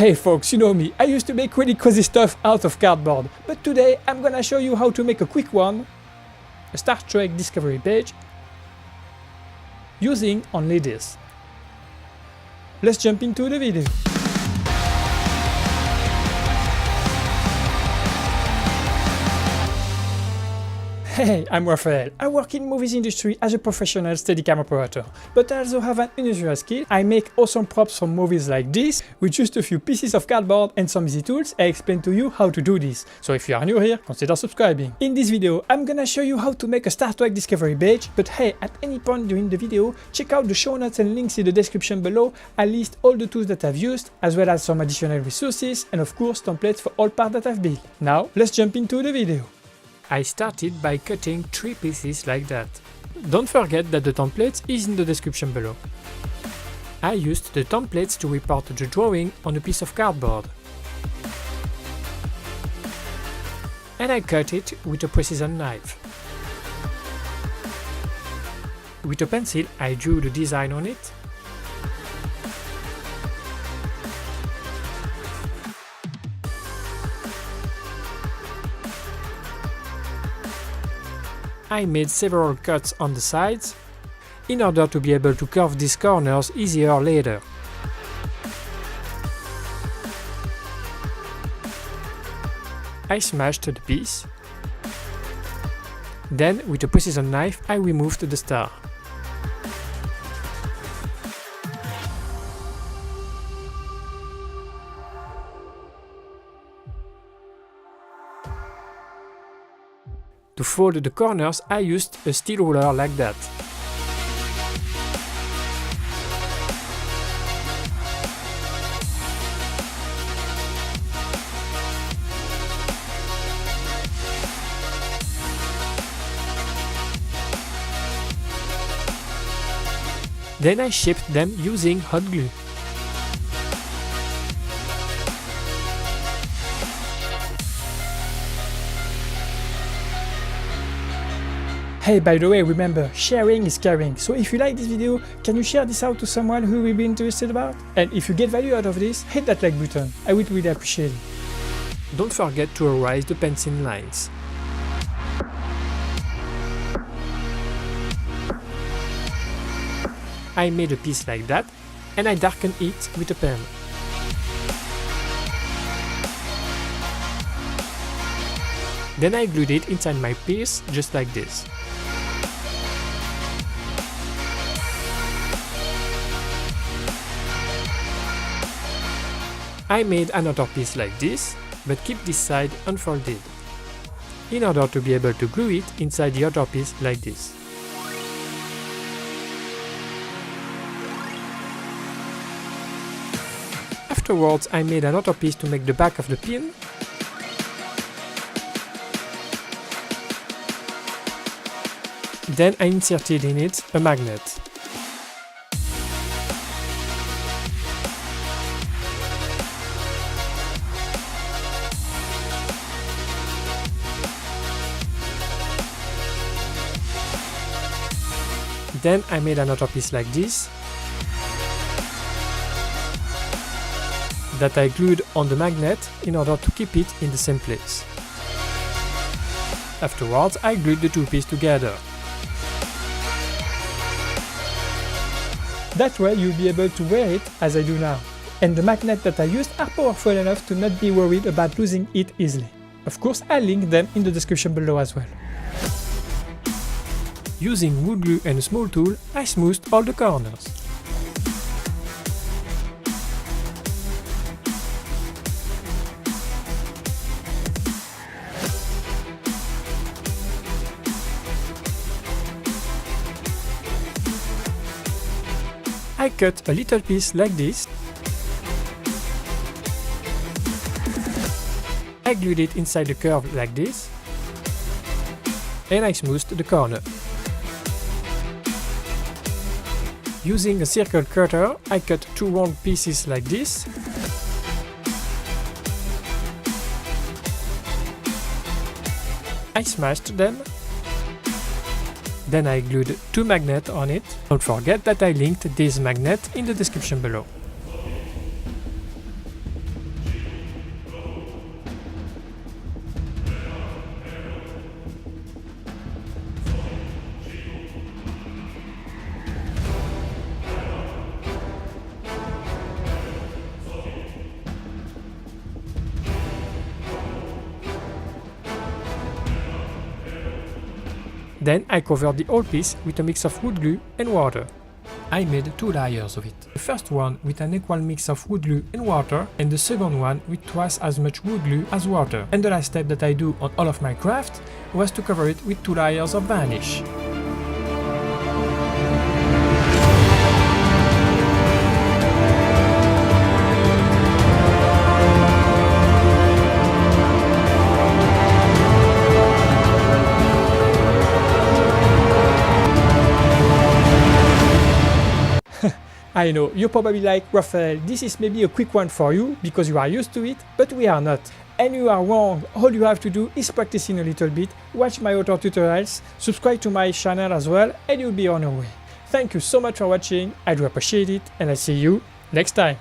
Hey folks, you know me, I used to make really crazy stuff out of cardboard, but today I'm gonna show you how to make a quick one, a Star Trek Discovery page, using only this. Let's jump into the video. Hey, I'm Raphael. I work in movies industry as a professional Steadicam operator, but I also have an unusual skill. I make awesome props for movies like this, with just a few pieces of cardboard and some easy tools. I explain to you how to do this, so if you are new here, consider subscribing. In this video, I'm gonna show you how to make a Star Trek Discovery page, but hey, at any point during the video, check out the show notes and links in the description below. I list all the tools that I've used, as well as some additional resources, and of course templates for all parts that I've built. Now, let's jump into the video. I started by cutting 3 pieces like that. Don't forget that the template is in the description below. I used the templates to report the drawing on a piece of cardboard. And I cut it with a precision knife. With a pencil, I drew the design on it. I made several cuts on the sides, in order to be able to curve these corners easier later. I smashed the piece. Then, with a precision knife, I removed the star. To fold the corners, I used a steel ruler like that. Then I shaped them using hot glue. Hey, by the way, remember, sharing is caring, so if you like this video, can you share this out to someone who will be interested about? And if you get value out of this, hit that like button, I would really appreciate it. Don't forget to erase the pencil lines. I made a piece like that, and I darkened it with a pen. Then I glued it inside my piece, just like this. I made another piece like this, but keep this side unfolded, in order to be able to glue it inside the other piece like this. Afterwards, I made another piece to make the back of the pin. Then I inserted in it a magnet. Then I made another piece like this, that I glued on the magnet in order to keep it in the same place. Afterwards, I glued the 2 pieces together. That way you'll be able to wear it as I do now. And the magnets that I used are powerful enough to not be worried about losing it easily. Of course, I'll link them in the description below as well. Using wood glue and a small tool, I smoothed all the corners. I cut a little piece like this. I glued it inside the curve like this. And I smoothed the corner. Using a circle cutter, I cut 2 round pieces like this. I smashed them. Then I glued 2 magnets on it. Don't forget that I linked this magnet in the description below. Then I covered the whole piece with a mix of wood glue and water. I made 2 layers of it. The first one with an equal mix of wood glue and water, and the second one with twice as much wood glue as water. And the last step that I do on all of my craft was to cover it with 2 layers of varnish. I know, you're probably like, Raphael, this is maybe a quick one for you because you are used to it, but we are not. And you are wrong. All you have to do is practicing a little bit, watch my other tutorials, subscribe to my channel as well, and you'll be on your way. Thank you so much for watching, I do appreciate it, and I'll see you next time.